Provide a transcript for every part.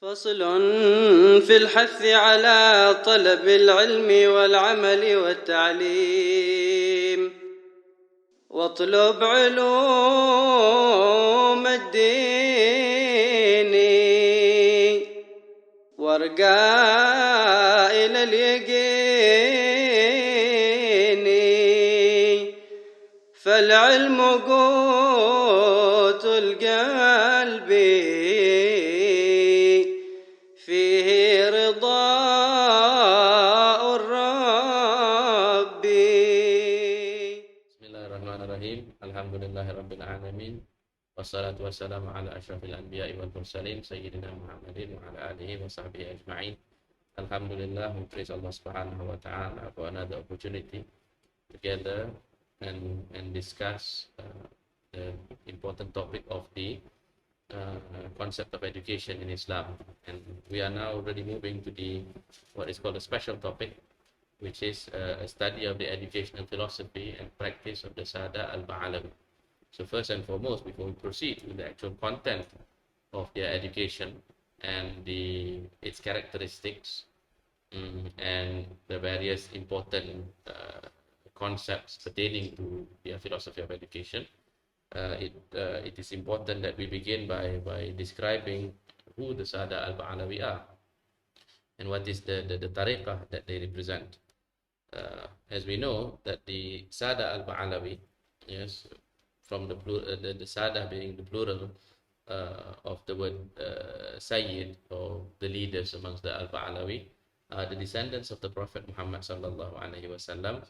فصل في الحث على طلب العلم والعمل والتعليم واطلب علوم الدين وارقى إلى اليقين فالعلم قوت القلب فيه رضاء الرب. Bismillahirrahmanirrahim. Alhamdulillahirabbil alamin. Wassalatu wassalamu ala asyrafil anbiya'i wal mursalin sayyidina Muhammadin wa ala alihi wa sahbihi ajma'in. Alhamdulillah, we praise Allah subhanahu wa ta'ala for another opportunity together and discuss the important topic of the concept of education in Islam. And we are now already moving to the what is called a special topic, which is a study of the educational philosophy and practice of the Sada Al-Ba'alawi. So first and foremost, before we proceed with the actual content of their education and its characteristics and the various important concepts pertaining to their philosophy of education, it is important that we begin by describing who the Sada Al-Ba'alawi are and what is the Tariqah that they represent. As we know that the Sada Al-Ba'alawi, yes, from the Sada being the plural of the word Sayyid, or the leaders amongst the Al-Ba'alawi, are the descendants of the Prophet Muhammad sallallahu alaihi wasallam,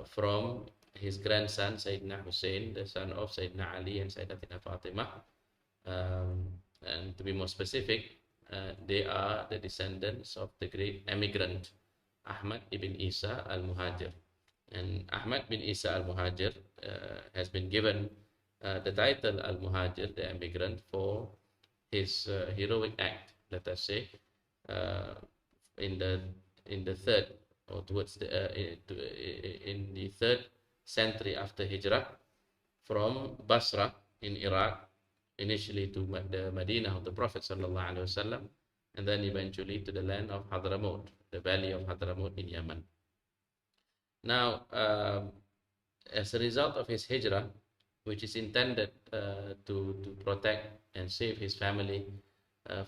from his grandson Sayyidina Hussein, the son of Sayyidina Ali and Sayyidatina Fatimah. And to be more specific, they are the descendants of the great emigrant Ahmad ibn Isa al-Muhajir. And Ahmad bin Isa al-Muhajir has been given the title al-Muhajir, the emigrant, for his heroic act, let us say, in the third, or towards the in the 3rd century after Hijrah, from Basra in Iraq, initially to the Medina of the Prophet sallallahu alaihi wasallam, and then eventually to the land of Hadramaut, the valley of Hadramaut in Yemen. Now, as a result of his hijrah, which is intended to protect and save his family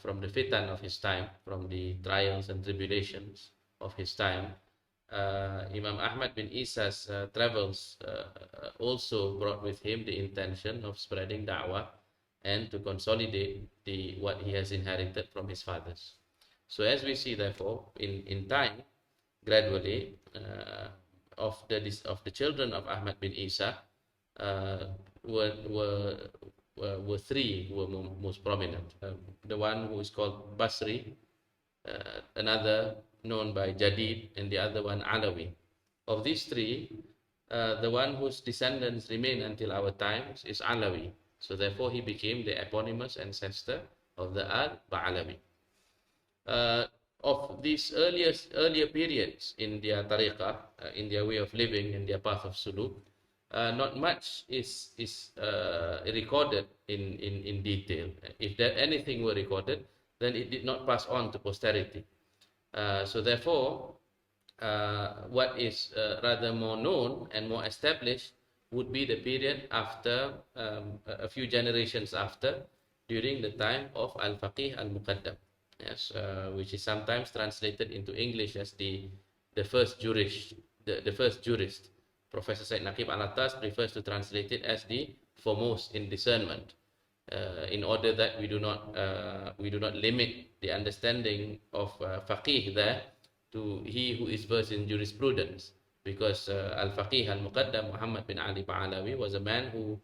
from the fitan of his time, from the trials and tribulations of his time, Imam Ahmad bin Isa's travels also brought with him the intention of spreading da'wah and to consolidate what he has inherited from his fathers. So as we see, therefore, in time, gradually, of the children of Ahmad bin Isa, were three who were most prominent. The one who is called Basri, another known by Jadid, and the other one Alawi. Of these three, the one whose descendants remain until our times is Alawi. So therefore he became the eponymous ancestor of the Al-Ba'alawi. Of these earlier periods in their Tariqah, in their way of living, in their path of suluk, not much is recorded in detail. If there anything were recorded, then it did not pass on to posterity. So therefore, what is rather more known and more established would be the period after, a few generations after, during the time of Al-Faqih Al-Muqaddam, yes, which is sometimes translated into English as the first jurist. The first jurist. Professor Syed Naquib Al-Attas prefers to translate it as the foremost in discernment, in order that we do not limit the understanding of faqih there to he who is versed in jurisprudence, because Al-Faqih Al-Muqaddam Muhammad bin Ali Ba'alawi was a man who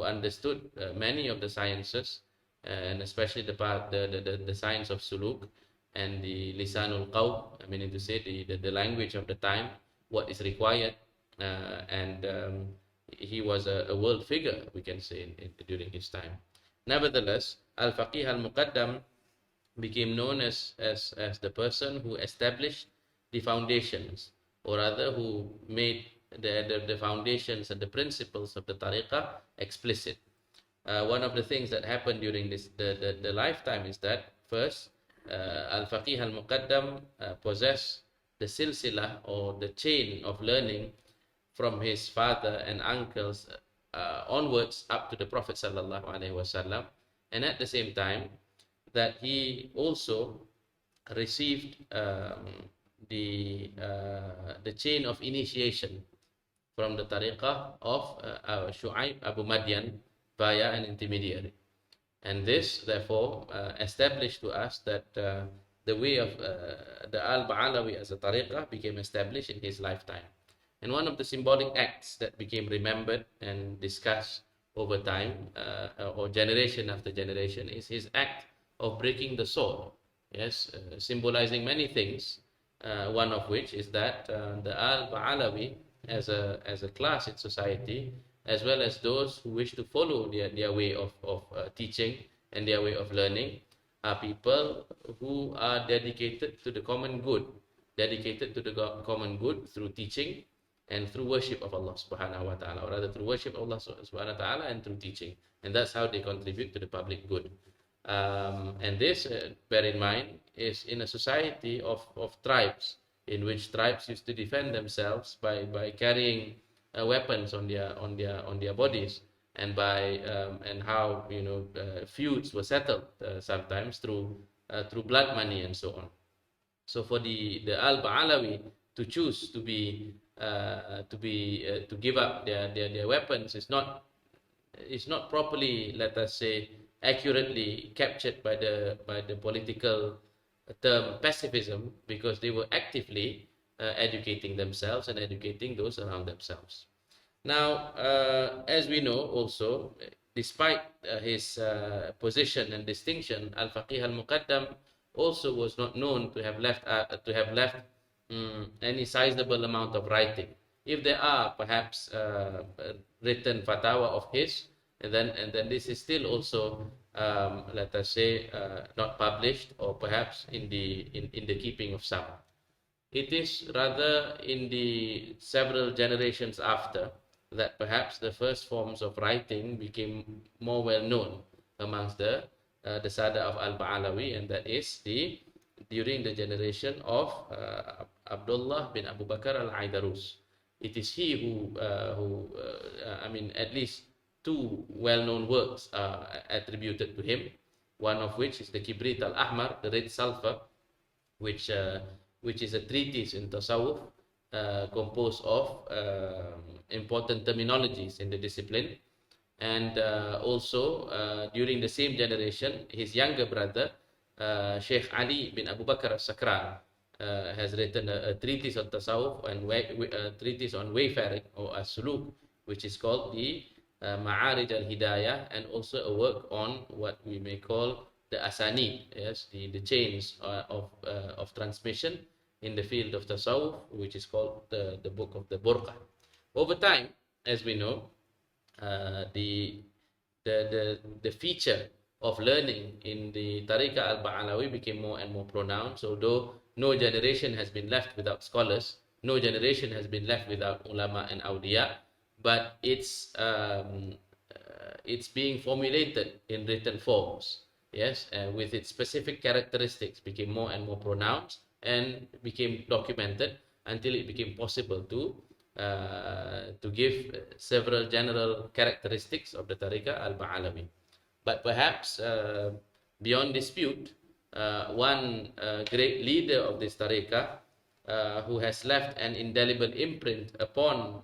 understood many of the sciences, and especially the science of suluk and the lisanul qaw, I mean to say the language of the time, what is required, and he was a world figure, we can say, during his time. Nevertheless, Al-Faqih Al-Muqaddam became known as the person who established the foundations, or rather who made the foundations and the principles of the Tariqah explicit. One of the things that happened during the lifetime is that first, Al-Faqih Al-Muqaddam possessed the silsila, or the chain of learning, from his father and uncles onwards up to the Prophet sallallahu alaihi wasallam, and at the same time that he also received the chain of initiation from the Tariqah of Shu'aib Abu Madyan via an intermediary. And this therefore established to us that the way of the Al-Ba'alawi as a Tariqah became established in his lifetime. And one of the symbolic acts that became remembered and discussed over time, or generation after generation, is his act of breaking the sword. Yes, symbolizing many things. One of which is that the Al-Ba'alawi as a class in society, as well as those who wish to follow their way of teaching and their way of learning, are people who are dedicated to the common good, through teaching and through worship of Allah subhanahu wa ta'ala, or rather through worship of Allah subhanahu wa ta'ala and through teaching. And that's how they contribute to the public good. And this, bear in mind, is in a society of tribes, in which tribes used to defend themselves by carrying weapons on their bodies, and by and how feuds were settled sometimes through blood money and so on. So for the Al-Ba'alawi to choose to give up their weapons is not properly, let us say, accurately captured by the political term pacifism, because they were actively educating themselves and educating those around themselves. Now, as we know also, despite his position and distinction, Al-Faqih Al-Muqaddam also was not known to have left any sizable amount of writing. If there are perhaps written fatwa of his, and then this is still also let us say not published, or perhaps in the keeping of some. It is rather in the several generations after that perhaps the first forms of writing became more well known amongst the Sada of Al-Ba'alawi, and that is during the generation of Abdullah bin Abu Bakr Al-Aidarus. It is he who at least two well-known works are attributed to him, one of which is the Kibrit Al-Ahmar, the red sulfur, which is a treatise in Tasawwuf, composed of important terminologies in the discipline. And also during the same generation, his younger brother, Sheikh Ali bin Abu Bakr Al-Sakran, has written a treatise on Tasawwuf and a treatise on wayfaring, or As-Suluk, which is called the Ma'arij Al-Hidayah, and also a work on what we may call the Asanid, yes, the chains of transmission in the field of Tasawwuf, which is called the book of the Burqa. Over time, as we know, the feature of learning in the Tariqah Al-Ba'alawi became more and more pronounced, although no generation has been left without scholars, no generation has been left without ulama and awliya, but it's being formulated in written forms, yes, with its specific characteristics became more and more pronounced and became documented until it became possible to give several general characteristics of the Tariqah Al-Ba'alawi. But perhaps beyond dispute, one great leader of this Tariqah who has left an indelible imprint upon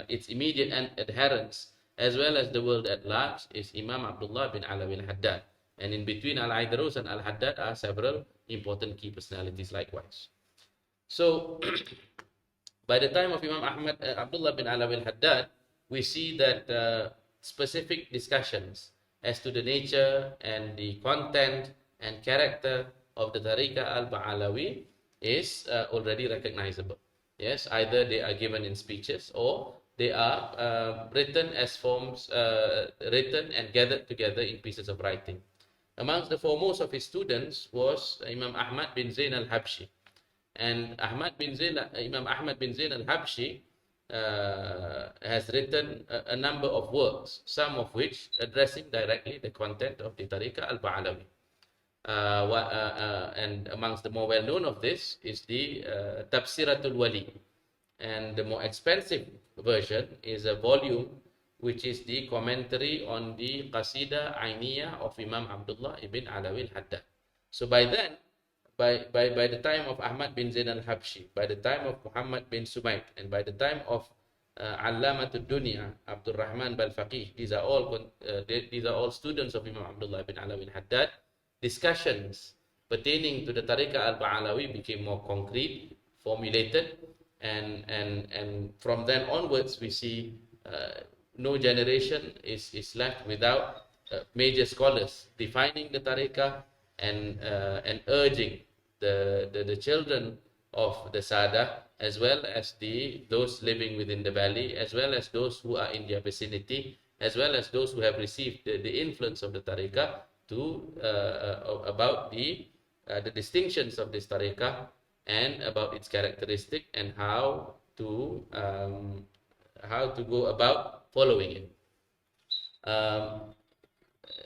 its immediate adherents as well as the world at large is Imam Abdullah bin Alawi Al-Haddah. And in between Al-Aidarus and Al-Haddah are several important key personalities likewise. So by the time of Imam Abdullah bin Alawi Al-Haddah, we see that specific discussions as to the nature and the content and character of the Tariqah Al-Ba'alawi is already recognizable. Yes, either they are given in speeches or they are written as forms, written and gathered together in pieces of writing. Amongst the foremost of his students was Imam Ahmad bin Zain al-Habshi. And Imam Ahmad bin Zain al-Habshi has written a number of works, some of which addressing directly the content of the Tariqah Al-Ba'alawi. And amongst the more well-known of this is the Tafsiratul Wali. And the more expensive version is a volume which is the commentary on the Qasida Ainiyah of Imam Abdullah ibn Alawi Al-Haddah. So by then, by the time of Ahmad bin Zain al-Habshi, by the time of Muhammad bin Sumayt, and by the time of Allamatul Dunya, Abdul Rahman Bal-Faqih, these are all students of Imam Abdullah bin Alawi Al-Haddad, discussions pertaining to the Tariqah Al-Ba'alawi became more concrete, formulated, and from then onwards we see no generation is left without major scholars defining the Tariqah and urging the children of the Sada, as well as those living within the valley, as well as those who are in their vicinity, as well as those who have received the influence of the Tariqah, to about the distinctions of this Tariqah and about its characteristic and how to go about following it.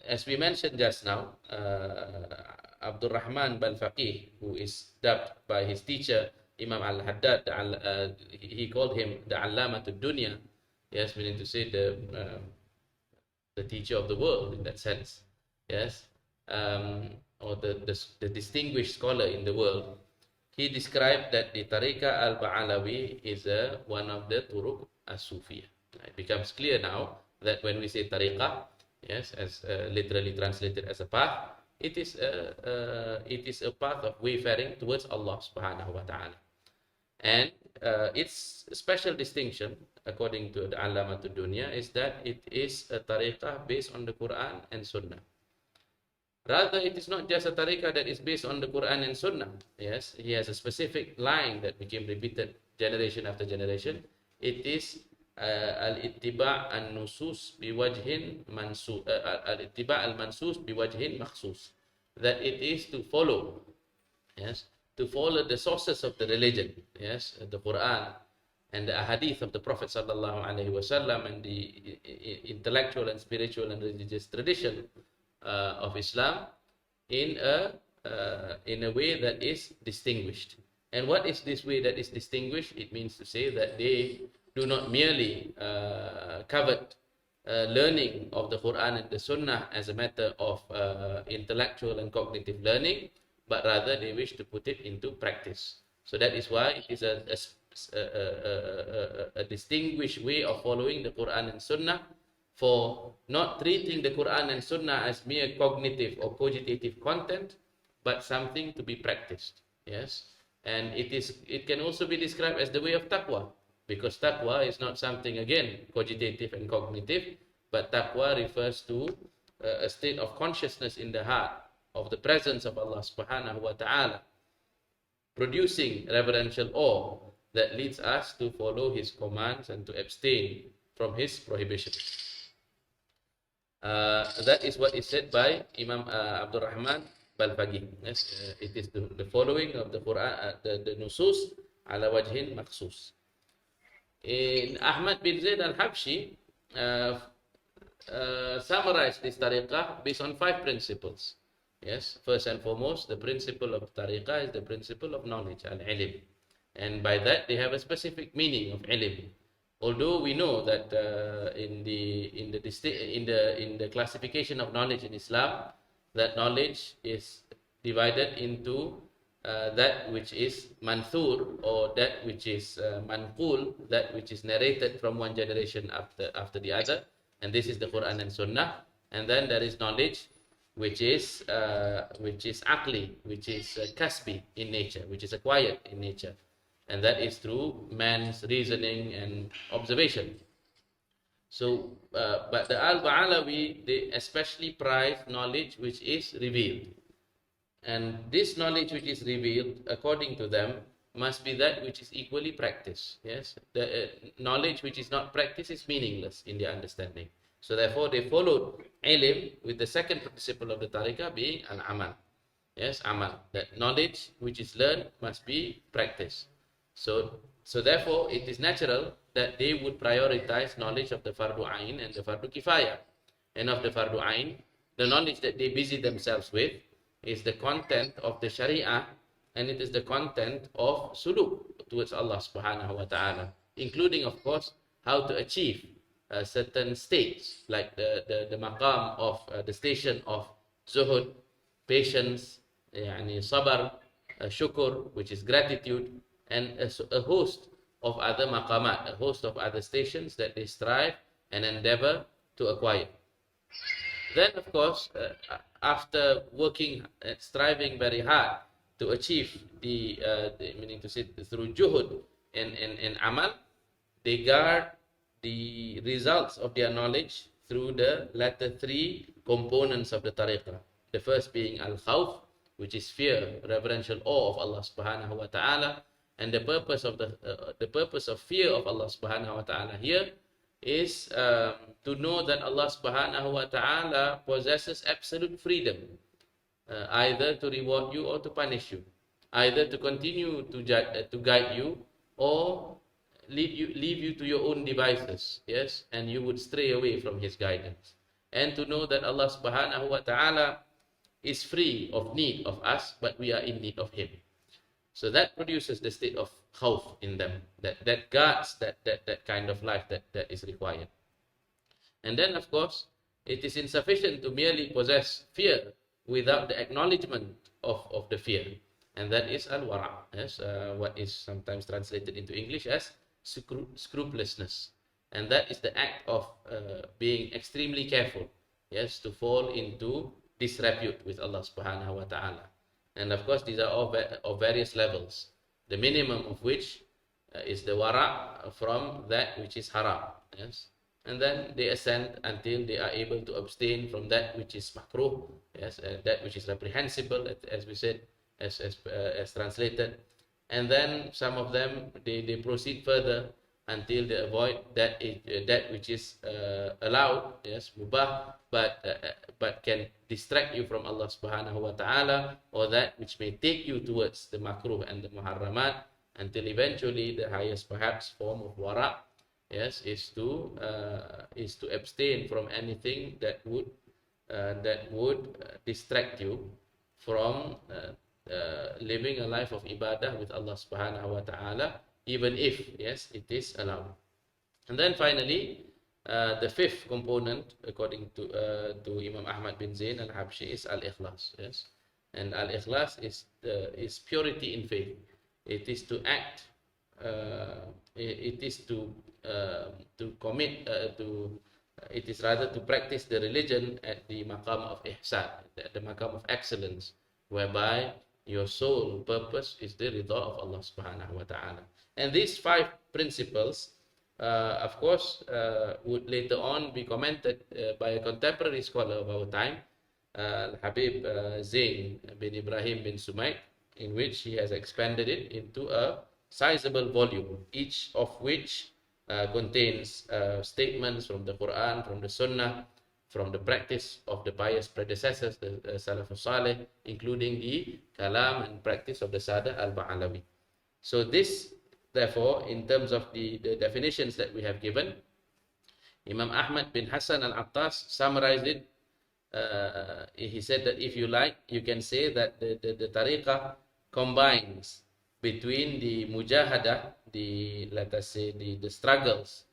As we mentioned just now, Abdul Rahman Bal-Faqih, who is dubbed by his teacher Imam Al-Haddad, he called him the Allamatul Dunya, yes, meaning to say the teacher of the world in that sense, yes, or the distinguished scholar in the world. He described that the Tariqah Al-Ba'alawi is one of the Turuq As-Sufiyah. It becomes clear now that when we say Tariqah, yes, as literally translated as a path, it is a path of wayfaring towards Allah subhanahu wa ta'ala. And its special distinction, according to the Allamatul Dunya, is that it is a tariqah based on the Quran and Sunnah. Rather, it is not just a tariqah that is based on the Quran and Sunnah. Yes, he has a specific line that became repeated generation after generation. It is al-ittiba' al-nusus biwajhin mansus, al-ittiba' al-mansus biwajhin makhsus. That it is to follow, yes, to follow the sources of the religion, yes, the Quran and the ahadith of the Prophet sallallahu alaihi wasallam, and the intellectual and spiritual and religious tradition of Islam in a way that is distinguished. And what is this way that is distinguished? It means to say that they do not merely covet learning of the Quran and the Sunnah as a matter of intellectual and cognitive learning, but rather they wish to put it into practice. So that is why it is a distinguished way of following the Quran and Sunnah, for not treating the Quran and Sunnah as mere cognitive or cogitative content, but something to be practiced. Yes, and it can also be described as the way of Taqwa, because Taqwa is not something, again, cogitative and cognitive, but Taqwa refers to a state of consciousness in the heart of the presence of Allah subhanahu wa ta'ala, producing reverential awe that leads us to follow His commands and to abstain from His prohibitions. That is what is said by Imam Abdul Rahman Bal-Faqih. Yes, it is the following of the Quran, the nusus ala wajhin makhsus. In Ahmad bin Zaid al-Habshi summarized this tariqah based on 5 principles. Yes, first and foremost, the principle of tariqah is the principle of knowledge, al-ilm, and by that they have a specific meaning of ilm. Although we know that in the classification of knowledge in Islam, that knowledge is divided into that which is manthur, or that which is manqul, that which is narrated from one generation after the other, and this is the Quran and Sunnah. And then there is knowledge which is aqli, which is kasbi in nature, which is acquired in nature, and that is through man's reasoning and observation. So, but the Al-Ba'alawi, they especially prize knowledge which is revealed. And this knowledge which is revealed, according to them, must be that which is equally practiced. Yes, the knowledge which is not practiced is meaningless in their understanding. So therefore, they followed ilm with the second principle of the tariqah being al-amal. Yes, amal. That knowledge which is learned must be practiced. So therefore, it is natural that they would prioritize knowledge of the Fardu Ain and the Fardu Kifaya. And of the Fardu Ain, the knowledge that they busy themselves with is the content of the Sharia, and it is the content of suluk towards Allah subhanahu wa ta'ala, including, of course, how to achieve certain states, like the maqam of the station of zuhud, patience, yani sabar, shukr, which is gratitude, and a host of other maqamat, a host of other stations that they strive and endeavor to acquire. Then, of course, after working, striving very hard to achieve meaning to say through juhud and amal, they guard the results of their knowledge through the latter three components of the tariqah. The first being al-khawf, which is fear, reverential awe of Allah subhanahu wa ta'ala. And the purpose of fear of Allah subhanahu wa ta'ala here is to know that Allah subhanahu wa ta'ala possesses absolute freedom, either to reward you or to punish you, either to continue to guide you or leave you to your own devices, yes, and you would stray away from His guidance. And to know that Allah subhanahu wa ta'ala is free of need of us, but we are in need of Him. So that produces the state of khawf in them, that guards that kind of life that is required. And then, of course, it is insufficient to merely possess fear without the acknowledgement of the fear. And that is al-wara', yes, what is sometimes translated into English as scrupulousness. And that is the act of being extremely careful, yes, to fall into disrepute with Allah subhanahu wa ta'ala. And of course, these are all of various levels, the minimum of which is the wara' from that which is haram, yes. And then they ascend until they are able to abstain from that which is makruh, yes, that which is reprehensible, as we said, as translated. And then some of them, they proceed further until they avoid that which is allowed, yes, mubah, but can distract you from Allah subhanahu wa ta'ala, or that which may take you towards the makruh and the muharramat, until eventually the highest perhaps form of wara', yes, is to abstain from anything that would distract you from living a life of ibadah with Allah subhanahu wa ta'ala, even if, yes, it is allowed. And then finally, the fifth component, according to Imam Ahmad bin Zain al-Habshi, is al-ikhlas, yes. And al-ikhlas is purity in faith. It is to act, it is to commit, it is rather to practice the religion at the maqam of ihsan, the maqam of excellence, whereby your sole purpose is the ridha of Allah subhanahu wa ta'ala. And these five principles, of course, would later on be commented by a contemporary scholar of our time, Habib Zain bin Ibrahim bin Sumaik, in which he has expanded it into a sizable volume, each of which contains statements from the Quran, from the Sunnah, from the practice of the pious predecessors, the Salafus Saleh, including the kalam and practice of the Sada al-Ba'alawi. So this, therefore, in terms of the definitions that we have given, Imam Ahmad bin Hassan Al-Attas summarized it. He said that if you like, you can say that the Tariqah combines between the mujahadah, let us say, the struggles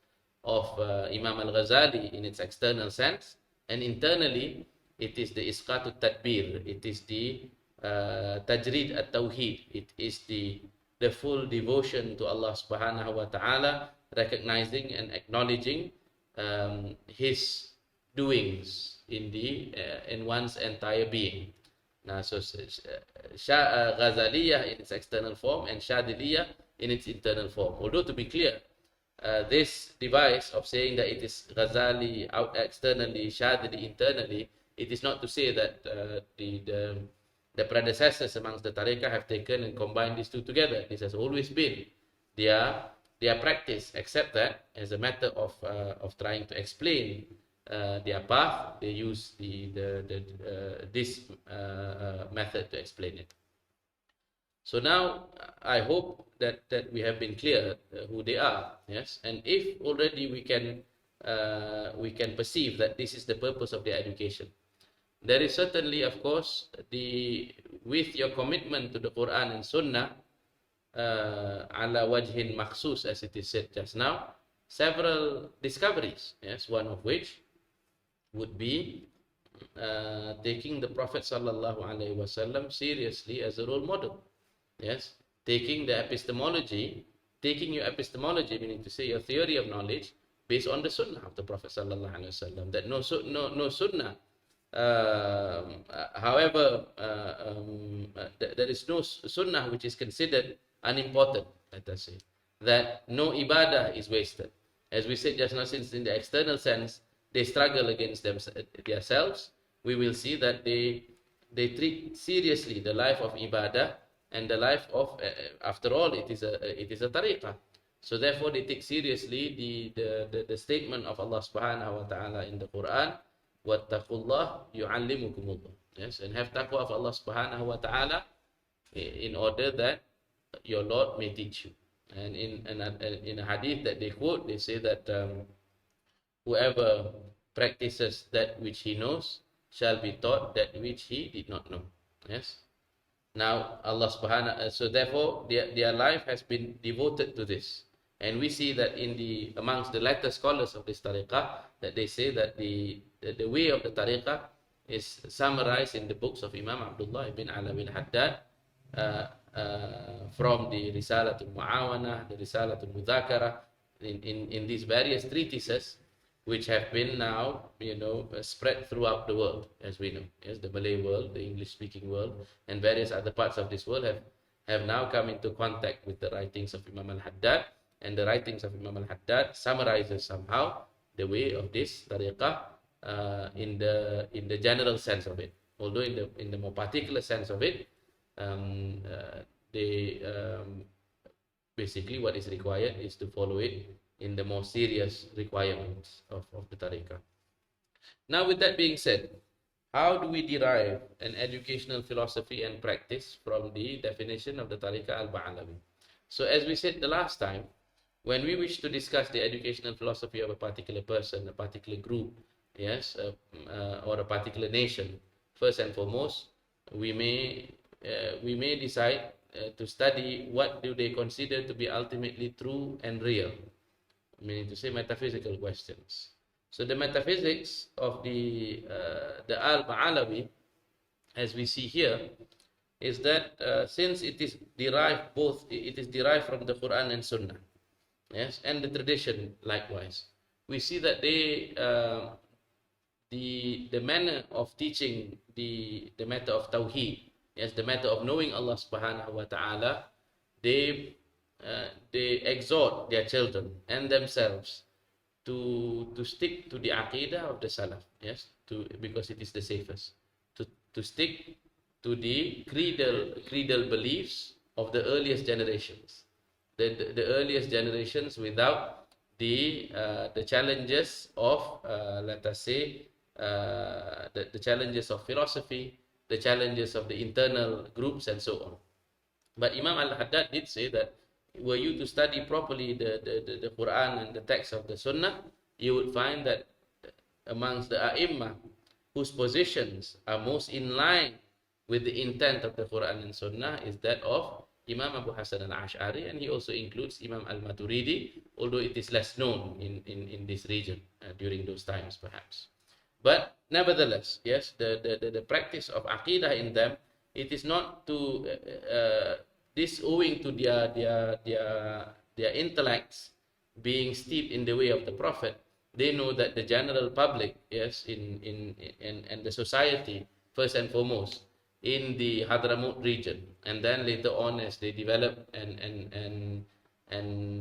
of Imam Al-Ghazali in its external sense, and internally it is the isqatut tadbir, it is the tajrid at-tawheed, it is the full devotion to Allah subhanahu wa ta'ala, recognizing and acknowledging His doings in one's entire being. Now, so Ghazaliyah in its external form and Shadiliyah in its internal form. Although, to be clear, this device of saying that it is Ghazali out externally, Shadili internally, it is not to say that the predecessors amongst the Tariqah have taken and combined these two together. This has always been their practice, except that as a matter of trying to explain their path, they use this method to explain it. So now I hope that we have been clear who they are, yes. And if already we can perceive that this is the purpose of their education, there is certainly, of course, with your commitment to the Quran and Sunnah, ala wajhin makhsus, as it is said just now, several discoveries, yes, one of which would be taking the Prophet sallallahu alaihi wasallam seriously as a role model, yes, taking your epistemology, meaning to say your theory of knowledge, based on the Sunnah of the Prophet sallallahu alaihi wasallam, that no Sunnah, however, there is no Sunnah which is considered unimportant, let us say, that no ibadah is wasted. As we said just now, since in the external sense they struggle against themselves, we will see that they treat seriously the life of ibadah and the life of, after all, it is a tariqah. So therefore they take seriously the statement of Allah subhanahu wa ta'ala in the Quran, wattaqullah yu'allimukumullah, yes, and have taqwa of Allah subhanahu wa ta'ala in order that your Lord may teach you. And in a hadith that they quote, they say that whoever practices that which he knows shall be taught that which he did not know. Yes. Now Allah subhanahu, so therefore their life has been devoted to this. And we see that amongst the latter scholars of this tariqah, that they say that the way of the tariqah is summarized in the books of Imam Abdullah ibn Alawi al-Haddah, from the Risalat al-Mu'awana, the Risalat al-Mudhakara, in these various treatises, which have been now, spread throughout the world, as we know. Yes, the Malay world, the English-speaking world, and various other parts of this world have now come into contact with the writings of Imam Al-Haddah, and the writings of Imam Al-Haddah summarizes somehow the way of this tariqah in the general sense of it. Although in the more particular sense of it, basically what is required is to follow it in the more serious requirements of the tariqah. Now, with that being said, how do we derive an educational philosophy and practice from the definition of the Tariqah al-Ba'alawi? So as we said the last time, when we wish to discuss the educational philosophy of a particular person, a particular group, yes, or a particular nation, first and foremost, we may decide to study what do they consider to be ultimately true and real, meaning to say metaphysical questions. So the metaphysics of the Al-Ba'alawi, as we see here, is that since it is derived from the Quran and Sunnah, yes, and the tradition likewise, we see that the manner of teaching the matter of Tawheed, yes, the matter of knowing Allah subhanahu wa ta'ala, they exhort their children and themselves to stick to the aqidah of the Salaf, yes, because it is the safest, to stick to the creedal beliefs of the earliest generations, the earliest generations without the challenges of let us say the challenges of philosophy, the challenges of the internal groups, and so on. But Imam Al-Haddah did say that were you to study properly the Quran and the text of the Sunnah, you would find that amongst the A'imma whose positions are most in line with the intent of the Quran and Sunnah is that of Imam Abu Hasan al-Ash'ari, and he also includes Imam al-Maturidi, although it is less known in this region during those times perhaps. But nevertheless, yes, the practice of Aqidah in them, it is not to this owing to their intellects being steeped in the way of the Prophet. They know that the general public, yes, and the society, first and foremost, in the Hadramaut region, and then later on as they develop and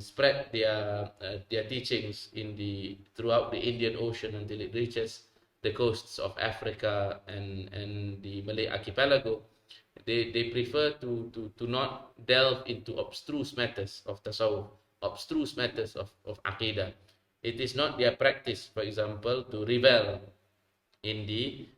spread their teachings throughout the Indian Ocean until it reaches the coasts of Africa and the Malay archipelago, they prefer to not delve into abstruse matters of tasawwuf, abstruse matters of aqidah. It is not their practice, for example, to revel in the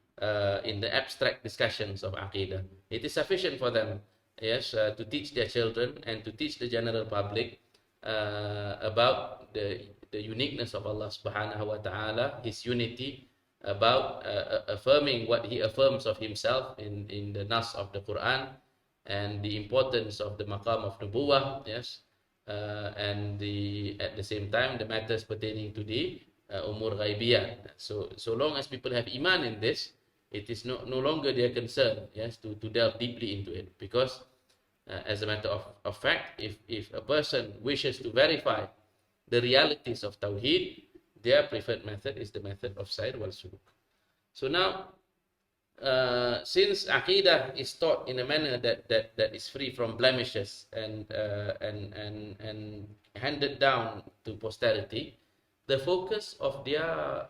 abstract discussions of aqidah. It is sufficient for them yes, to teach their children and to teach the general public about the uniqueness of Allah subhanahu wa ta'ala, His unity, about affirming what He affirms of Himself in the nas of the Quran, and the importance of the maqam of nubuwah, yes, and at the same time the matters pertaining to the umur ghaibiyah. So long as people have iman in this, it is no longer their concern, yes, to delve deeply into it, because as a matter of fact, if a person wishes to verify the realities of Tawheed, their preferred method is the method of Sair wal Suluk. So now, since Aqidah is taught in a manner that is free from blemishes and handed down to posterity, the focus of their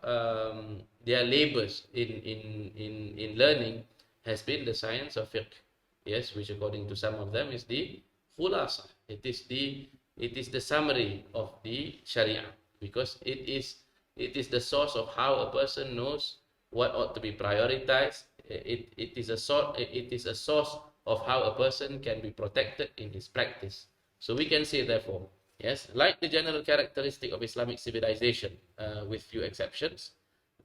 labors in learning has been the science of fiqh, yes, which according to some of them is the khulasa. It is the summary of the Sharia, because it is the source of how a person knows what ought to be prioritized. It is a source of how a person can be protected in his practice. So we can say, therefore, yes, like the general characteristic of Islamic civilization, with few exceptions,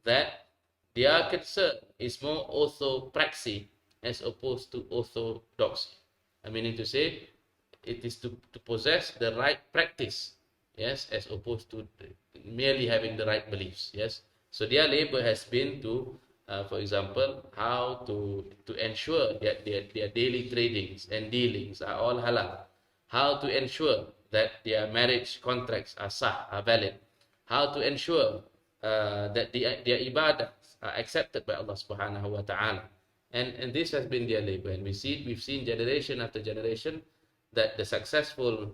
that their concern is more orthopraxy as opposed to orthodoxy. I meaning to say, it is to possess the right practice, yes, as opposed to merely having the right beliefs, yes. So their labor has been to, for example, how to ensure that their daily tradings and dealings are all halal, how to ensure that their marriage contracts are sah, are valid, how to ensure that their ibadah are accepted by Allah subhanahu wa ta'ala. And this has been their labor, and we've seen generation after generation that the successful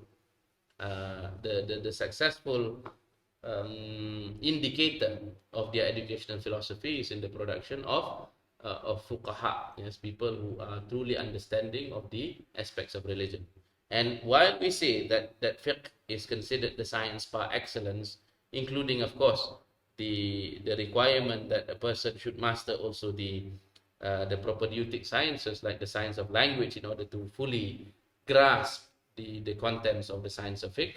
indicator of their educational philosophy is in the production of fuqaha, yes, people who are truly understanding of the aspects of religion. And while we say that fiqh is considered the science par excellence, including, of course, the requirement that a person should master also the propedeutic sciences, like the science of language, in order to fully grasp the contents of the science of fiqh,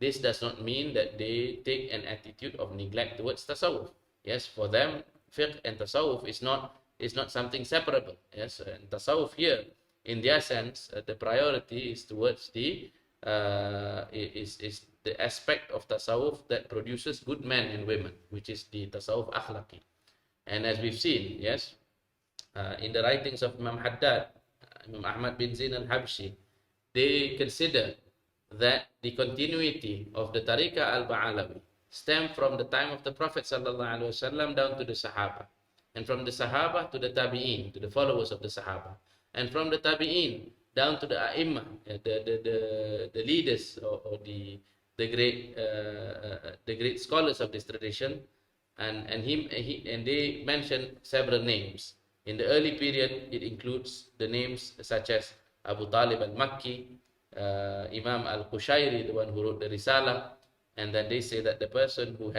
this does not mean that they take an attitude of neglect towards tasawwuf. Yes, for them, fiqh and tasawwuf is not something separable. Yes, and tasawwuf here, in their sense, the priority is towards the aspect of tasawwuf that produces good men and women, which is the tasawwuf akhlaqi. And as we've seen, yes, in the writings of Imam Haddah, Imam Ahmad bin Zain al-Habshi, they consider that the continuity of the Tariqah al-Ba'alawi stemmed from the time of the Prophet ﷺ down to the Sahaba, and from the Sahaba to the Tabi'in, to the followers of the Sahaba, and from the Tabi'in down to the A'imma, the leaders or the great scholars of this tradition, and they mention several names. In the early period, it includes the names such as Abu Talib al-Makki, Imam al-Qushayri, the one who wrote the Risalah, and then they say that the person who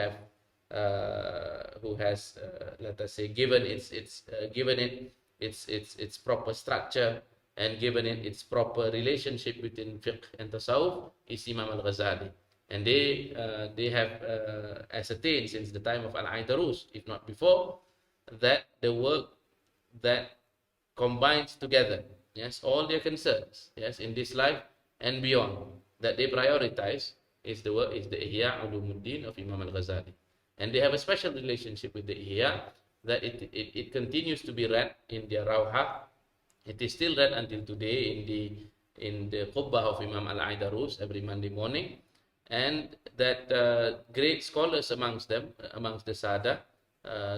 has let us say given its proper structure and given it its proper relationship between fiqh and tasawwuf is Imam al-Ghazali. And they have ascertained since the time of Al-Aidarus, if not before, that the work that combines together, yes, all their concerns, yes, in this life and beyond, that they prioritize is the Ihya Ulumuddin of Imam Al-Ghazali. And they have a special relationship with the Ihya, that it continues to be read in their Rawha. It is still read until today in the Qubbah of Imam Al-Aidarus every Monday morning. And that great scholars amongst them, amongst the Sada,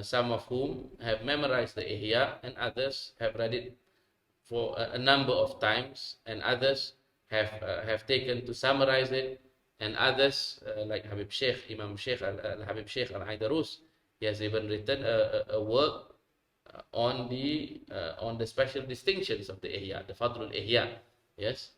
some of whom have memorized the Ihya, and others have read it for a number of times, and others have taken to summarize it, and others like Habib Sheikh, Imam Sheikh Habib Sheikh Al-Aidarus, he has even written a work on the special distinctions of the Ihya, the Fadlul Ihya, yes.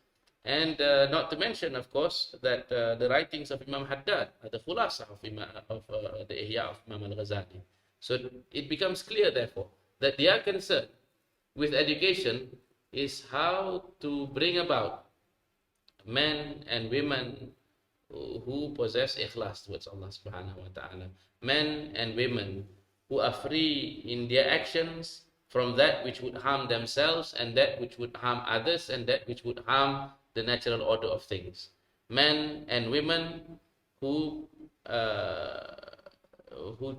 And not to mention, of course, that the writings of Imam Haddad are the khulasa of the Ihya of Imam Al-Ghazali. So it becomes clear, therefore, that their concern with education is how to bring about men and women who possess ikhlas towards Allah subhanahu wa ta'ala. Men and women who are free in their actions from that which would harm themselves and that which would harm others and that which would harm the natural order of things. Men and women who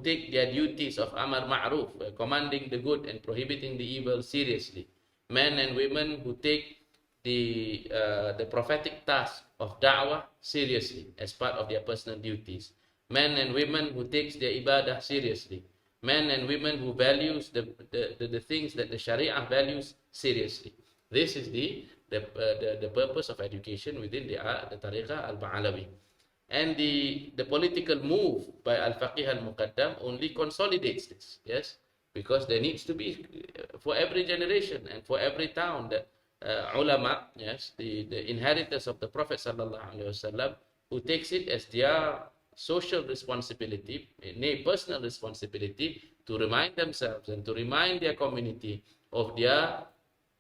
take their duties of amar ma'ruf, commanding the good and prohibiting the evil seriously. Men and women who take the prophetic task of da'wah seriously as part of their personal duties. Men and women who takes their ibadah seriously. Men and women who values the things that the Sharia values seriously. This is the purpose of education within the Tariqah Al-Ba'alawi. And the political move by Al-Faqih Al-Muqaddam only consolidates this, yes, because there needs to be, for every generation and for every town, that ulama, yes, the inheritors of the Prophet sallallahu alaihi wasallam, who takes it as their social responsibility, a personal responsibility, to remind themselves and to remind their community of their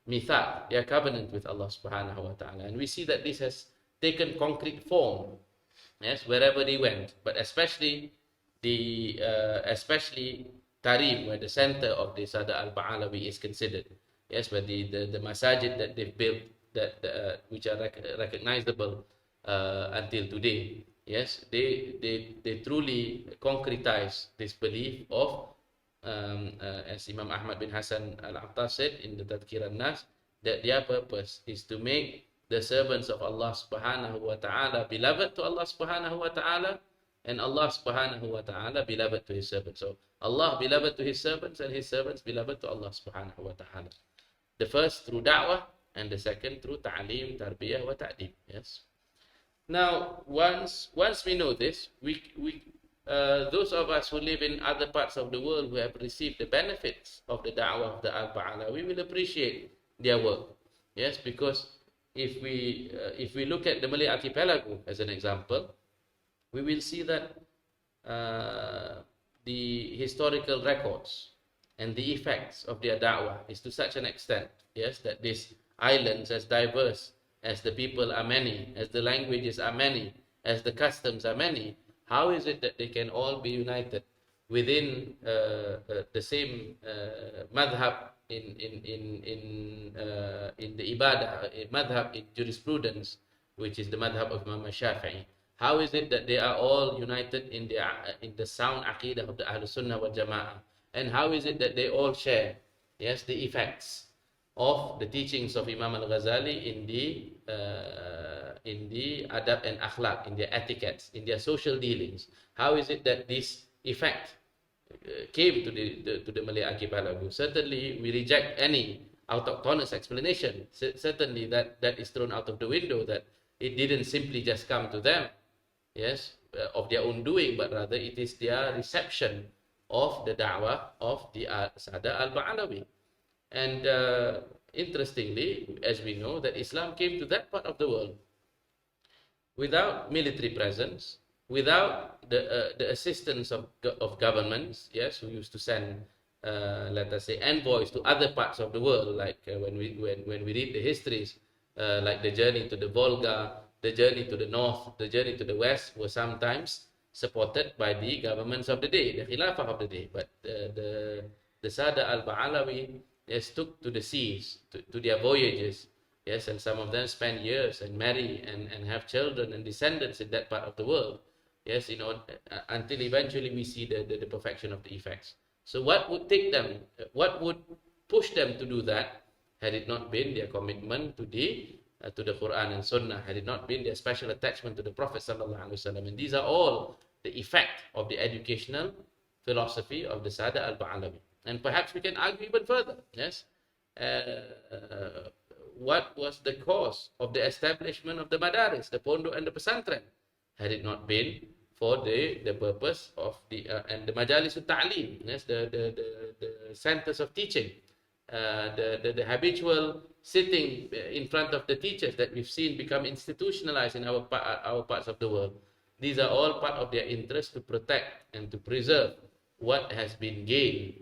mithaq, their covenant with Allah subhanahu wa ta'ala. And we see that this has taken concrete form, yes, wherever they went, but especially especially Tarim, where the center of the Sada al-Ba'alawi is considered. Yes, where the masajid that they've built, that which are recognizable until today. Yes, they truly concretize this belief of, as Imam Ahmad bin Hassan Al-Attas said in the Tadhkir An-Nas, that their purpose is to make the servants of Allah subhanahu wa ta'ala beloved to Allah subhanahu wa ta'ala, and Allah subhanahu wa ta'ala beloved to his servants. So Allah beloved to his servants and his servants beloved to Allah subhanahu wa ta'ala. The first through da'wah and the second through ta'aleem, tarbiyah wa ta'deeb. Yes. Now, once we know this, those of us who live in other parts of the world who have received the benefits of the da'wah of the Al-Ba'ala, we will appreciate their work. Yes, because if we look at the Malay archipelago as an example, we will see that the historical records and the effects of their da'wah is to such an extent, yes, that these islands, as diverse as the people are many, as the languages are many, as the customs are many, how is it that they can all be united within the same madhab in the ibadah, madhab in jurisprudence, which is the madhab of Imam Shafi'i? How is it that they are all united in the sound aqidah of the Ahlus Sunnah wal Jama'ah? And how is it that they all share, yes, the effects of the teachings of Imam Al-Ghazali in the adab and akhlaq, in their etiquettes, in their social dealings? How is it that this effect came to the Malay archipelago? Certainly, we reject any autochthonous explanation. Certainly, that is thrown out of the window, that it didn't simply just come to them, yes, of their own doing, but rather it is their reception of the da'wah of the Sada al-Ba'alawi. And interestingly, as we know, that Islam came to that part of the world without military presence, without the assistance of governments, yes, who used to send, let us say, envoys to other parts of the world, like when we read the histories, like the journey to the Volga, the journey to the north, the journey to the west, were sometimes supported by the governments of the day, the Khilafah of the day. But the Sada al-Ba'alawi, yes, took to the seas, to their voyages, yes, and some of them spend years and marry and have children and descendants in that part of the world, yes, until eventually we see the perfection of the effects. So what would take them, what would push them to do that, had it not been their commitment to the Quran and Sunnah, had it not been their special attachment to the Prophet sallallahu alaihi wasallam? And these are all the effect of the educational philosophy of the Sada al-Ba'alawi. And perhaps we can argue even further, yes, what was the cause of the establishment of the Madaris, the Pondok and the Pesantren, had it not been for the purpose of and the Majalisul Ta'lim, yes, the centers of teaching, the habitual sitting in front of the teachers that we've seen become institutionalized in our parts of the world. These are all part of their interest to protect and to preserve what has been gained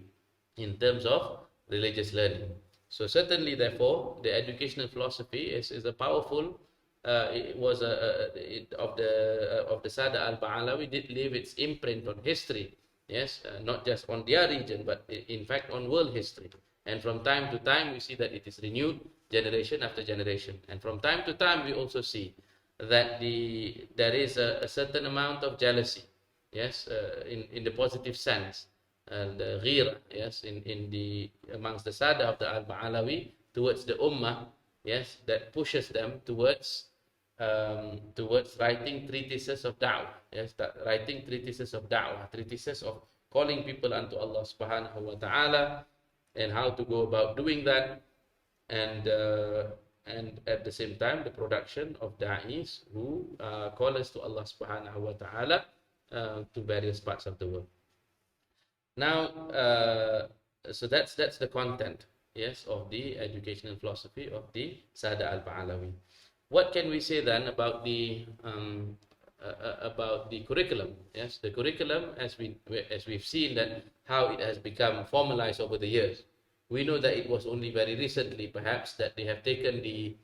in terms of religious learning. So certainly, therefore, the educational philosophy is a powerful. It was of the Sada al-Ba'alawi did leave its imprint on history. Yes, not just on their region, but in fact on world history. And from time to time, we see that it is renewed generation after generation. And from time to time, we also see that there is a certain amount of jealousy, yes, in the positive sense, the ghira, yes, in the amongst the Sada of the Al-Ba'alawi towards the Ummah, yes, that pushes them towards writing treatises of da'wah, yes, writing treatises of da'wah, treatises of calling people unto Allah subhanahu wa ta'ala, and how to go about doing that, and at the same time the production of da'is who call us to Allah subhanahu wa ta'ala to various parts of the world. Now, so that's the content, yes, of the educational philosophy of the Sada al-Ba'alawi. What can we say then about the curriculum? Yes, the curriculum, as we've seen that how it has become formalized over the years. We know that it was only very recently, perhaps, that they have taken the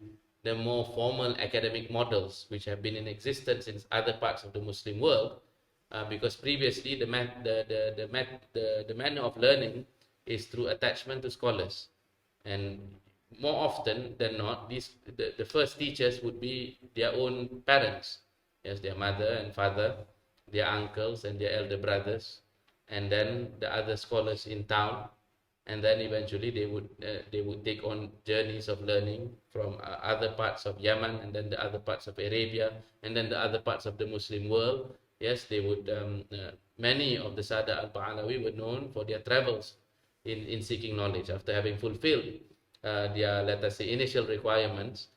more formal academic models which have been in existence in other parts of the Muslim world, because previously the manner of learning is through attachment to scholars, and more often than not, the first teachers would be their own parents, yes, their mother and father, their uncles and their elder brothers, and then the other scholars in town. And then eventually they would take on journeys of learning from other parts of Yemen, and then the other parts of Arabia, and then the other parts of the Muslim world. Yes, they would. Many of the Sada al-Ba'alawi were known for their travels in seeking knowledge. After having fulfilled their, let us say, initial requirements,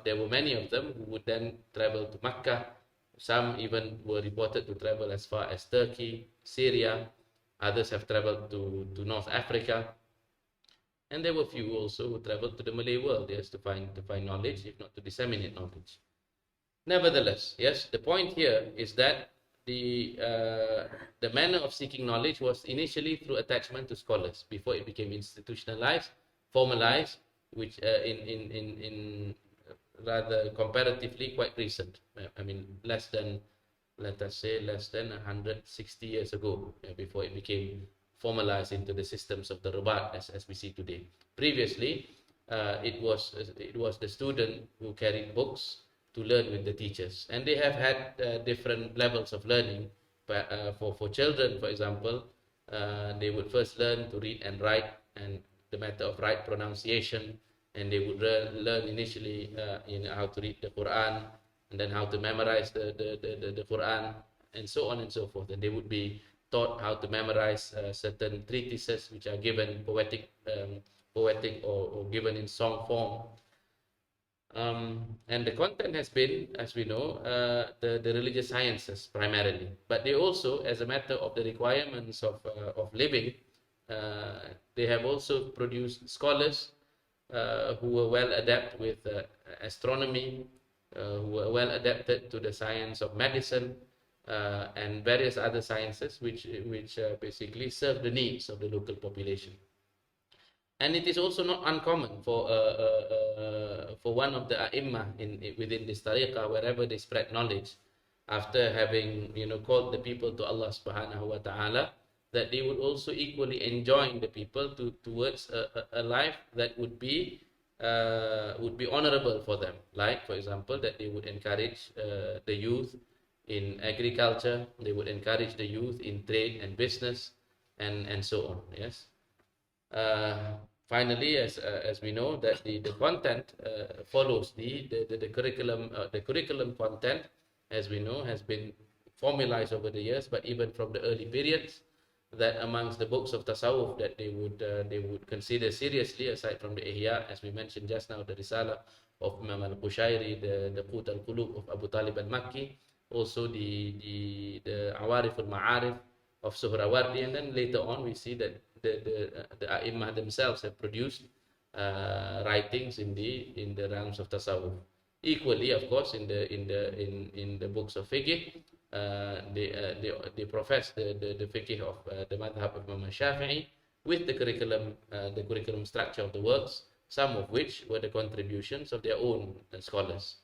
there were many of them who would then travel to Mecca. Some even were reported to travel as far as Turkey, Syria. Others have traveled to North Africa, and there were few also who traveled to the Malay world, yes, to find knowledge, if not to disseminate knowledge. Nevertheless, yes, the point here is that the manner of seeking knowledge was initially through attachment to scholars before it became institutionalized, formalized, which in rather comparatively quite recent. I mean, let us say less than 160 years ago, before it became formalized into the systems of the Rabat as we see today. Previously, it was the student who carried books to learn with the teachers, and they have had different levels of learning. But for children, for example, they would first learn to read and write, and the matter of right pronunciation, and they would learn initially how to read the Quran, and then how to memorize the Quran, and so on and so forth. And they would be taught how to memorize certain treatises which are given poetic or given in song form. And the content has been, as we know, the religious sciences primarily. But they also, as a matter of the requirements of living, they have also produced scholars who were well adept with astronomy, who were well adapted to the science of medicine, and various other sciences which basically serve the needs of the local population. And it is also not uncommon for one of the A'immah within this Tariqah, wherever they spread knowledge, after having called the people to Allah subhanahu wa ta'ala, that they would also equally enjoin the people towards a life that would be honorable for them. Like, for example, that they would encourage the youth in agriculture, they would encourage the youth in trade and business, and so on. Yes. Finally, as we know, that the content follows the curriculum. The curriculum content, as we know, has been formalized over the years, but even from the early periods, that amongst the books of tasawwuf that they would consider seriously, aside from the Ihya, as we mentioned just now, the Risala of Imam al-Qushayri, the Qut al-Qulub of Abu Talib al-Makki, also the Awarif al-Ma'arif of Suhrawardi, and then later on we see that the A'immah themselves have produced writings in the realms of tasawwuf. Equally, of course, in the books of fiqh, they profess the fiqh of the madhab of Imam Shafi'i, with the curriculum structure of the works, some of which were the contributions of their own scholars.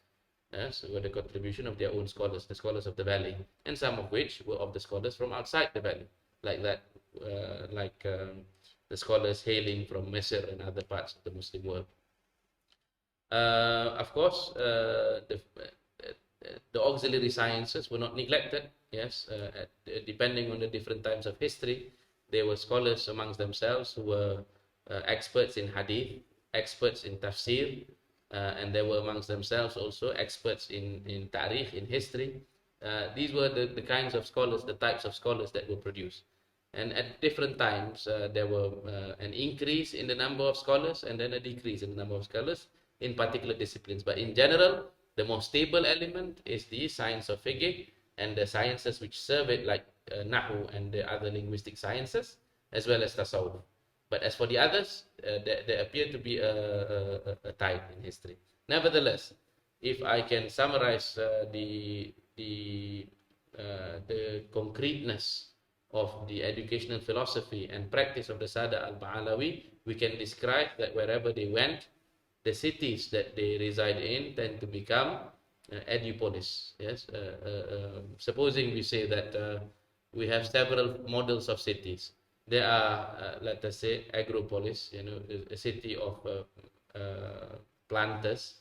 Yes, were the contribution of their own scholars, the scholars of the valley, and some of which were of the scholars from outside the valley, like that, the scholars hailing from Misr and other parts of the Muslim world. Of course, the auxiliary sciences were not neglected. Yes, depending on the different times of history, there were scholars amongst themselves who were experts in hadith, experts in tafsir, and they were amongst themselves also experts in Tariqah, in history. These were the kinds of scholars, the types of scholars that were produced. And at different times, there were an increase in the number of scholars and then a decrease in the number of scholars in particular disciplines. But in general, the most stable element is the science of fiqh and the sciences which serve it, like Nahu and the other linguistic sciences, as well as Tasawwuf. But as for the others, there appear to be a tide in history. Nevertheless, if I can summarize the concreteness of the educational philosophy and practice of the Sada al-Ba'alawi, we can describe that wherever they went, the cities that they reside in tend to become edupolis. Yes, supposing we say that we have several models of cities. There are, let us say, agropolis, a city of planters.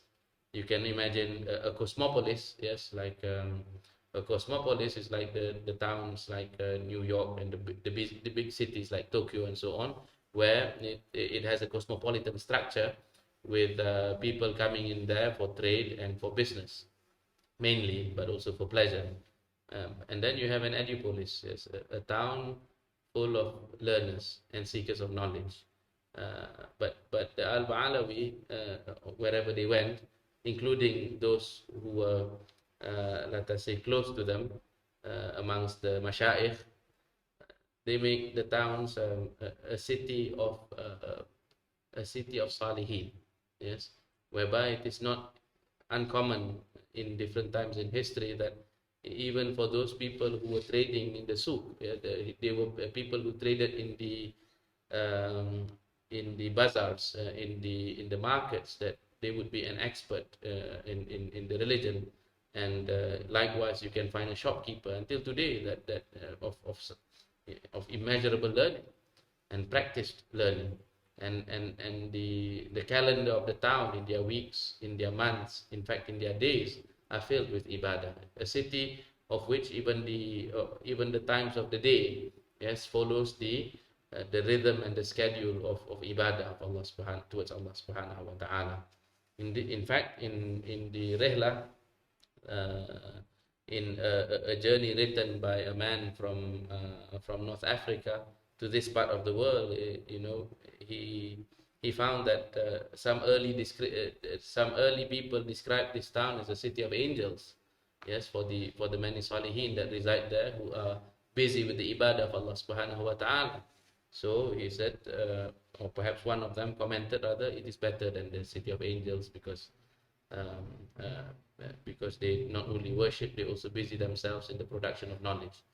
You can imagine a cosmopolis, yes, like a cosmopolis is like the towns like New York and the big cities like Tokyo and so on, where it has a cosmopolitan structure with people coming in there for trade and for business, mainly, but also for pleasure. And then you have an edupolis, yes, a town full of learners and seekers of knowledge. But the Al-Ba'alawi, wherever they went, including those who were, let us say, close to them, amongst the Masha'ikh, they make the towns a city of Salihin, yes, whereby it is not uncommon in different times in history that even for those people who were trading in the souk, they were people who traded in the bazaars, in the markets, that they would be an expert in the religion. And likewise, you can find a shopkeeper until today that of immeasurable learning and practiced learning. And the calendar of the town, in their weeks, in their months, in fact in their days, are filled with ibadah. A city of which even the times of the day, yes, follows the rhythm and the schedule of ibadah of Allah towards Allah subhanahu wa ta'ala. In fact, in the Rihla, in a journey written by a man from North Africa to this part of the world, he found that some early people described this town as a city of angels. Yes, for the many salihin that reside there who are busy with the ibadah of Allah subhanahu wa ta'ala. So he said, or perhaps one of them commented rather, it is better than the city of angels because they not only worship, they also busy themselves in the production of knowledge.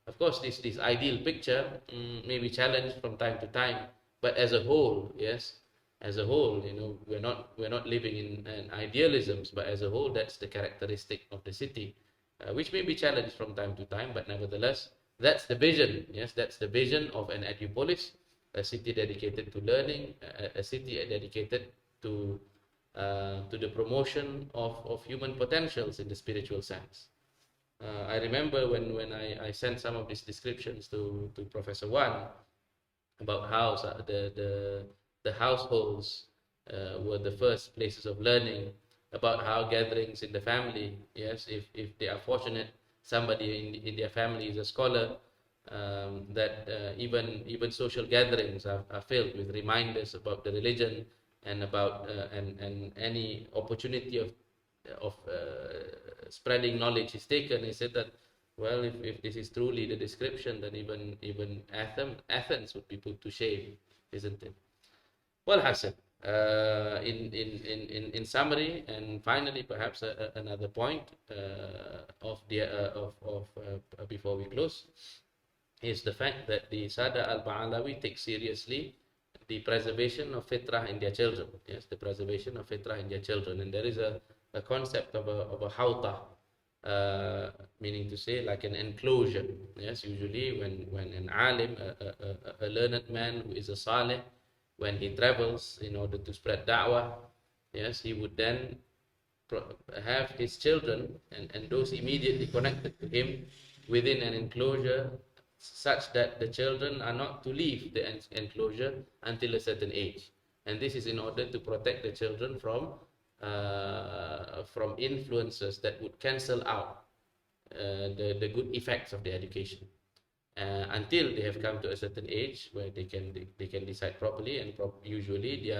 Of course, this ideal picture may be challenged from time to time, but as a whole, yes, as a whole, we're not living in idealisms, but as a whole, that's the characteristic of the city, which may be challenged from time to time, but nevertheless, that's the vision. Yes, that's the vision of an edupolis, a city dedicated to learning, a city dedicated to the promotion of human potentials in the spiritual sense. I remember when I sent some of these descriptions to Professor Wan about how the households were the first places of learning, about how gatherings in the family, yes, if they are fortunate, somebody in their family is a scholar, that even social gatherings are filled with reminders about the religion and about and any opportunity of spreading knowledge is taken. He said that, well, if this is truly the description, then even Athens would be put to shame, isn't it? Well, Hassan, in summary, and finally, perhaps another point before we close, is the fact that the Sada al-Ba'alawi takes seriously the preservation of fitrah in their children. Yes, the preservation of fitrah in their children. And there is a concept of a hawta, meaning to say like an enclosure. Yes, usually when an alim, a learned man who is a salih, when he travels in order to spread da'wah, yes, he would then have his children and those immediately connected to him within an enclosure, such that the children are not to leave the enclosure until a certain age. And this is in order to protect the children from influences that would cancel out the good effects of the education, until they have come to a certain age where they can decide properly, and usually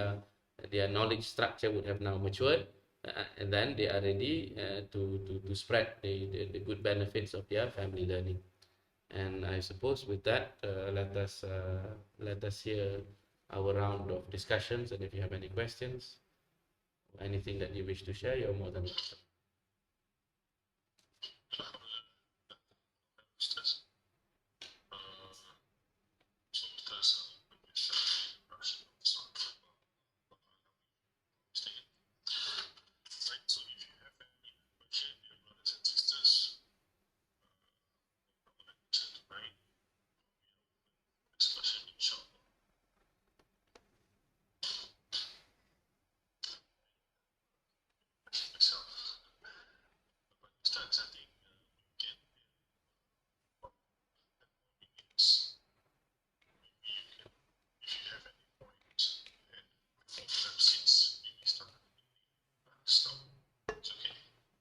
their knowledge structure would have now matured, and then they are ready to spread the good benefits of their family learning. And I suppose with that, let us hear our round of discussions, and if you have any questions, anything that you wish to share, you're more than welcome.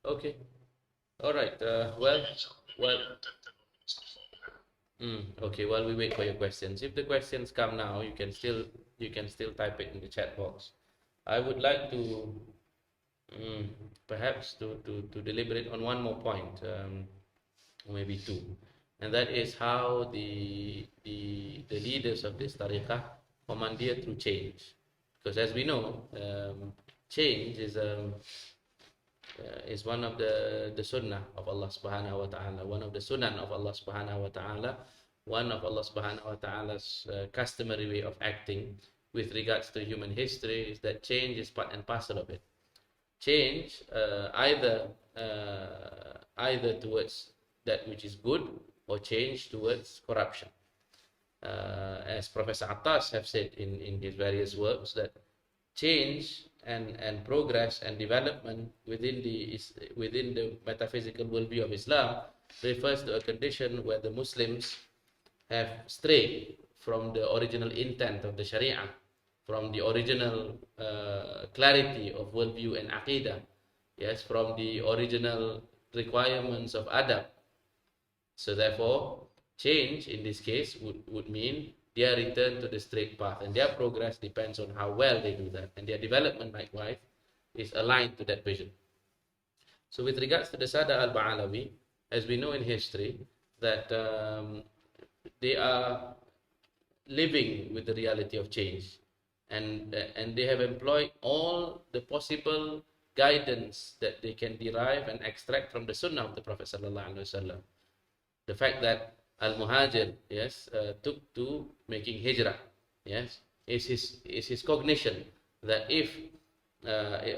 Okay. All right. Okay. While we wait for your questions, if the questions come now, you can still type it in the chat box. I would like to perhaps to deliberate on one more point, or maybe two, and that is how the leaders of this tariqah commandeer through change, because as we know, change is one of the sunnah of Allah subhanahu wa ta'ala, one of the sunan of Allah subhanahu wa ta'ala, one of Allah subhanahu wa ta'ala's customary way of acting with regards to human history is that change is part and parcel of it. Change either towards that which is good, or change towards corruption. As Professor Al-Attas have said in his various works, that change and progress and development within the metaphysical worldview of Islam refers to a condition where the Muslims have strayed from the original intent of the Sharia, from the original clarity of worldview and aqidah, yes, from the original requirements of adab. So therefore, change in this case would mean their return to the straight path, and their progress depends on how well they do that, and their development likewise is aligned to that vision. So with regards to the Sada al-Ba'alawi, as we know in history, that they are living with the reality of change, and they have employed all the possible guidance that they can derive and extract from the Sunnah of the Prophet sallallahu alaihi wasallam. The fact that Al-Muhajir, yes, took to making hijrah, yes, is his cognition that if,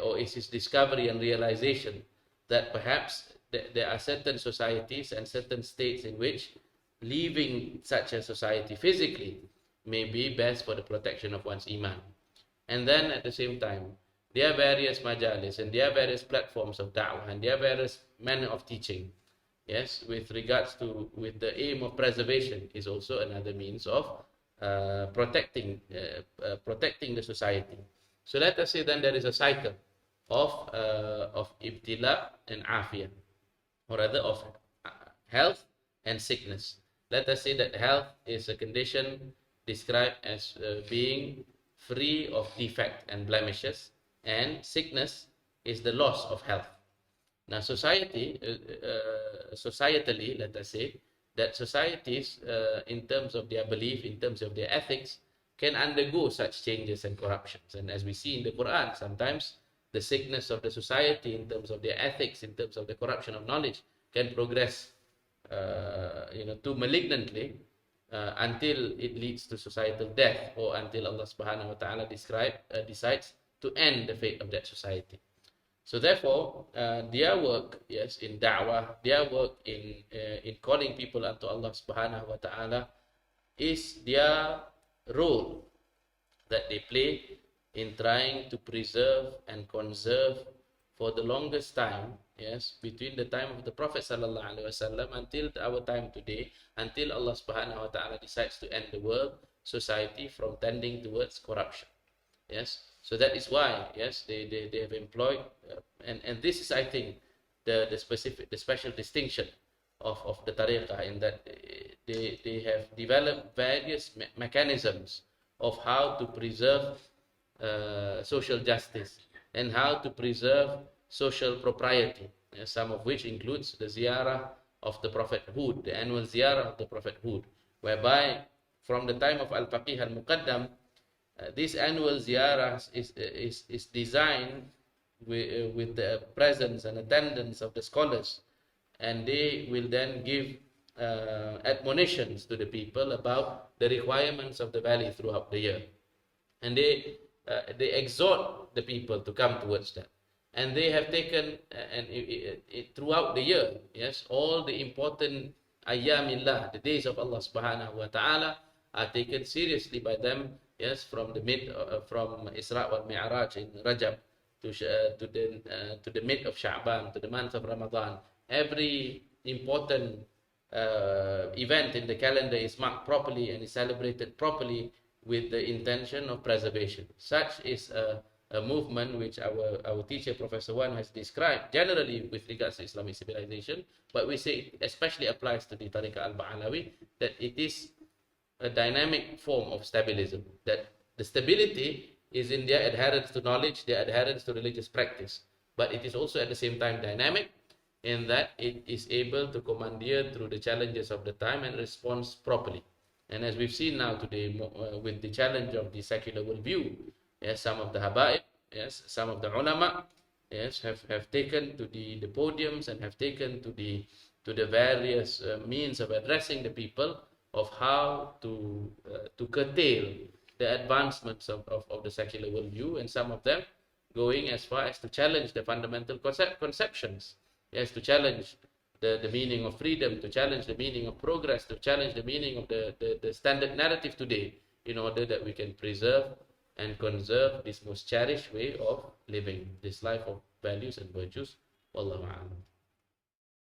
or is his discovery and realization that perhaps there are certain societies and certain states in which leaving such a society physically may be best for the protection of one's iman. And then at the same time, there are various majalis and there are various platforms of da'wah and there are various manner of teaching, yes, with the aim of preservation is also another means of protecting the society. So let us say then there is a cycle of ibtila and afiyah, or rather of health and sickness. Let us say that health is a condition described as being free of defect and blemishes, and sickness is the loss of health. Now, societally, let us say that societies, in terms of their belief, in terms of their ethics, can undergo such changes and corruptions. And as we see in the Quran, sometimes the sickness of the society, in terms of their ethics, in terms of the corruption of knowledge, can progress, too malignantly, until it leads to societal death, or until Allah subhanahu wa ta'ala decides to end the fate of that society. So therefore, their work, yes, in da'wah, their work in calling people unto Allah subhanahu wa ta'ala is their role that they play in trying to preserve and conserve for the longest time, yes, between the time of the Prophet sallallahu alaihi wasallam until our time today, until Allah subhanahu wa ta'ala decides to end the world society from tending towards corruption. Yes, so that is why, yes, they have employed, and this is, I think, the special distinction of the Tariqah, in that they have developed various mechanisms of how to preserve social justice and how to preserve social propriety, some of which includes the ziyarah of the prophethood, the annual ziyarah of the prophethood, whereby from the time of Al-Faqih Al-Muqaddam, this annual ziyarah is designed with the presence and attendance of the scholars, and they will then give admonitions to the people about the requirements of the valley throughout the year, and they exhort the people to come towards that. And they have taken throughout the year, yes, all the important ayyamillah, the days of Allah subhanahu wa ta'ala, are taken seriously by them, yes, from Isra wal Mi'raj in Rajab to the mid of Sha'ban, to the month of Ramadan. Every important event in the calendar is marked properly and is celebrated properly with the intention of preservation. Such is a movement which our teacher, Professor Wan, has described generally with regards to Islamic civilization, but we say it especially applies to the Tariqah al-Ba'alawi, that it is a dynamic form of stabilism, that the stability is in their adherence to knowledge, their adherence to religious practice, but it is also at the same time dynamic in that it is able to commandeer through the challenges of the time and responds properly. And as we've seen now today, with the challenge of the secular worldview, yes, some of the habaib, yes, some of the ulama, yes, have taken to the podiums and have taken to the various means of addressing the people of how to curtail the advancements of the secular worldview, and some of them going as far as to challenge the fundamental conceptions, yes, to challenge the meaning of freedom, to challenge the meaning of progress, to challenge the meaning of the standard narrative today, in order that we can preserve and conserve this most cherished way of living, this life of values and virtues. Wallahu a'lam.